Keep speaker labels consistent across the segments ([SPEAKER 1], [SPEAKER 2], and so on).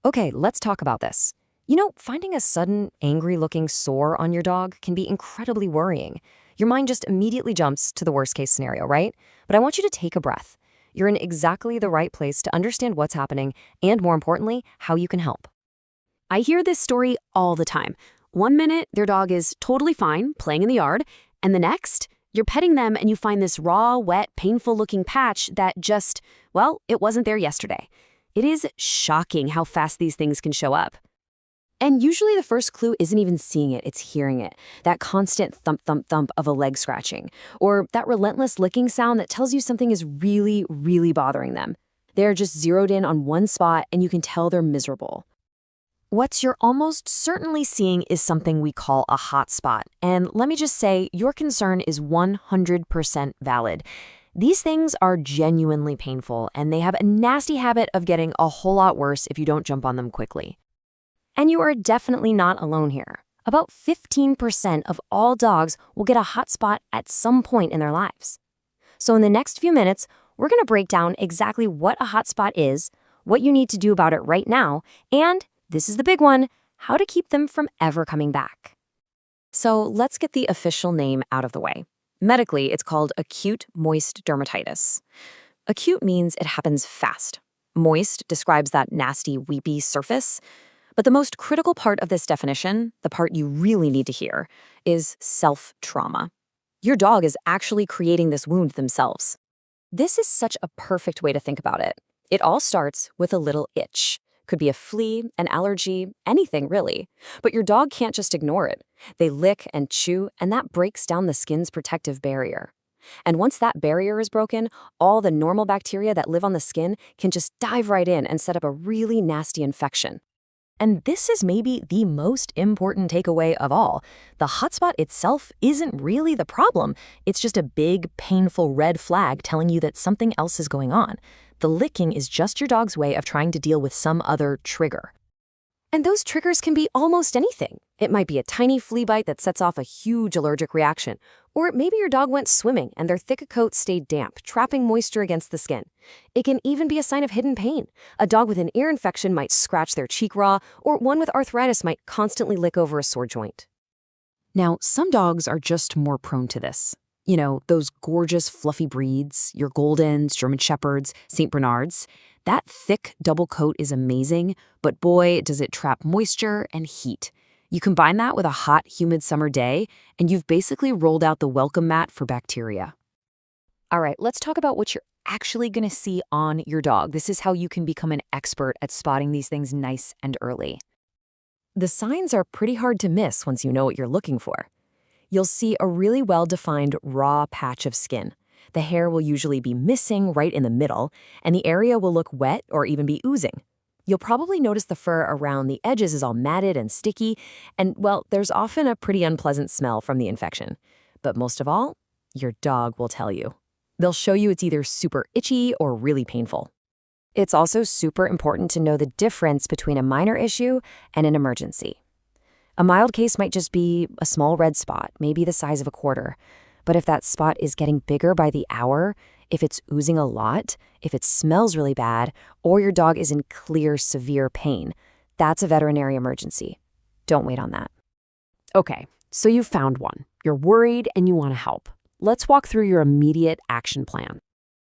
[SPEAKER 1] Okay, let's talk about this. Finding a sudden, angry-looking sore on your dog can be incredibly worrying. Your mind just immediately jumps to the worst-case scenario, right? But I want you to take a breath. You're in exactly the right place to understand what's happening and, more importantly, how you can help.
[SPEAKER 2] I hear this story all the time. One minute, their dog is totally fine, playing in the yard, and the next, you're petting them and you find this raw, wet, painful-looking patch that just, well, it wasn't there yesterday. It is shocking how fast these things can show up. And usually the first clue isn't even seeing it, it's hearing it. That constant thump, thump, thump of a leg scratching. Or that relentless licking sound that tells you something is really, really bothering them. They're just zeroed in on one spot and you can tell they're miserable.
[SPEAKER 1] What you're almost certainly seeing is something we call a hot spot. And let me just say, your concern is 100% valid. These things are genuinely painful, and they have a nasty habit of getting a whole lot worse if you don't jump on them quickly. And you are definitely not alone here. About 15% of all dogs will get a hot spot at some point in their lives. So in the next few minutes, we're going to break down exactly what a hot spot is, what you need to do about it right now, and this is the big one, how to keep them from ever coming back. So let's get the official name out of the way. Medically, it's called acute moist dermatitis. Acute means it happens fast. Moist describes that nasty, weepy surface. But the most critical part of this definition, the part you really need to hear, is self-trauma. Your dog is actually creating this wound themselves. This is such a perfect way to think about it. It all starts with a little itch. Could be a flea, an allergy, anything really. But your dog can't just ignore it. They lick and chew, and that breaks down the skin's protective barrier. And once that barrier is broken, all the normal bacteria that live on the skin can just dive right in and set up a really nasty infection. And this is maybe the most important takeaway of all. The hotspot itself isn't really the problem. It's just a big, painful red flag telling you that something else is going on. The licking is just your dog's way of trying to deal with some other trigger. And those triggers can be almost anything. It might be a tiny flea bite that sets off a huge allergic reaction. Or maybe your dog went swimming and their thick coat stayed damp, trapping moisture against the skin. It can even be a sign of hidden pain. A dog with an ear infection might scratch their cheek raw, or one with arthritis might constantly lick over a sore joint. Now, some dogs are just more prone to this. Those gorgeous fluffy breeds, your Goldens, German Shepherds, St. Bernards. That thick double coat is amazing, but boy, does it trap moisture and heat. You combine that with a hot, humid summer day, and you've basically rolled out the welcome mat for bacteria. All right, let's talk about what you're actually going to see on your dog. This is how you can become an expert at spotting these things nice and early. The signs are pretty hard to miss once you know what you're looking for. You'll see a really well-defined raw patch of skin. The hair will usually be missing right in the middle, and the area will look wet or even be oozing. You'll probably notice the fur around the edges is all matted and sticky, and, well, there's often a pretty unpleasant smell from the infection. But most of all, your dog will tell you. They'll show you it's either super itchy or really painful. It's also super important to know the difference between a minor issue and an emergency. A mild case might just be a small red spot, maybe the size of a quarter. But if that spot is getting bigger by the hour, if it's oozing a lot, if it smells really bad, or your dog is in clear, severe pain, that's a veterinary emergency. Don't wait on that.
[SPEAKER 2] Okay, so you found one. You're worried and you want to help. Let's walk through your immediate action plan.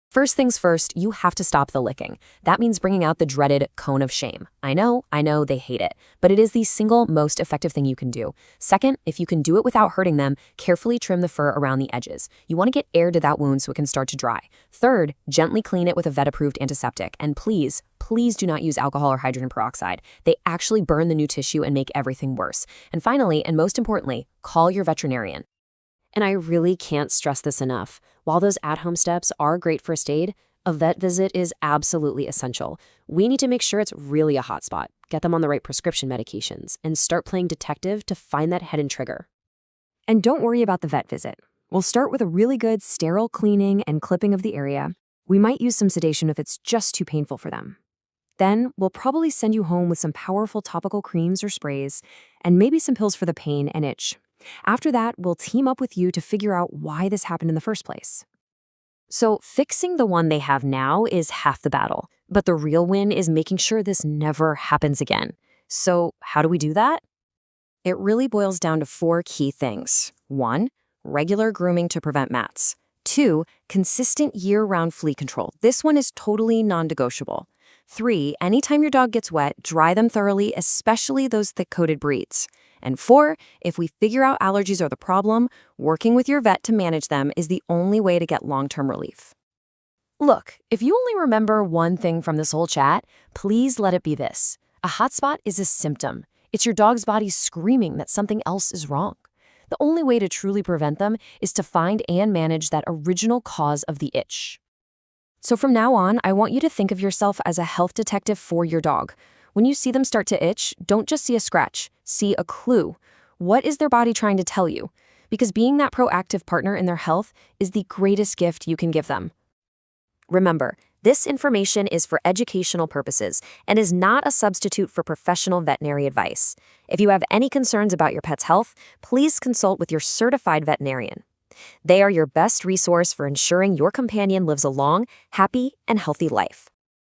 [SPEAKER 1] First things first, you have to stop the licking. That means bringing out the dreaded cone of shame. I know, they hate it, but it is the single most effective thing you can do. Second, if you can do it without hurting them, carefully trim the fur around the edges. You want to get air to that wound so it can start to dry. Third, gently clean it with a vet-approved antiseptic. And please do not use alcohol or hydrogen peroxide. They actually burn the new tissue and make everything worse. And finally, and most importantly, call your veterinarian.
[SPEAKER 2] And I really can't stress this enough. While those at-home steps are great first aid, a vet visit is absolutely essential. We need to make sure it's really a hot spot, get them on the right prescription medications, and start playing detective to find that hidden trigger.
[SPEAKER 1] And don't worry about the vet visit. We'll start with a really good sterile cleaning and clipping of the area. We might use some sedation if it's just too painful for them. Then we'll probably send you home with some powerful topical creams or sprays, and maybe some pills for the pain and itch. After that, we'll team up with you to figure out why this happened in the first place.
[SPEAKER 2] So fixing the one they have now is half the battle, but the real win is making sure this never happens again. So how do we do that? It really boils down to 4 key things. 1, regular grooming to prevent mats. 2, consistent year-round flea control. This one is totally non-negotiable. 3, anytime your dog gets wet, dry them thoroughly, especially those thick-coated breeds. And 4, if we figure out allergies are the problem, working with your vet to manage them is the only way to get long-term relief. Look, if you only remember one thing from this whole chat, please let it be this. A hot spot is a symptom. It's your dog's body screaming that something else is wrong. The only way to truly prevent them is to find and manage that original cause of the itch. So from now on, I want you to think of yourself as a health detective for your dog. When you see them start to itch, don't just see a scratch, see a clue. What is their body trying to tell you? Because being that proactive partner in their health is the greatest gift you can give them. Remember, this information is for educational purposes and is not a substitute for professional veterinary advice. If you have any concerns about your pet's health, please consult with your certified veterinarian. They are your best resource for ensuring your companion lives a long, happy, and healthy life.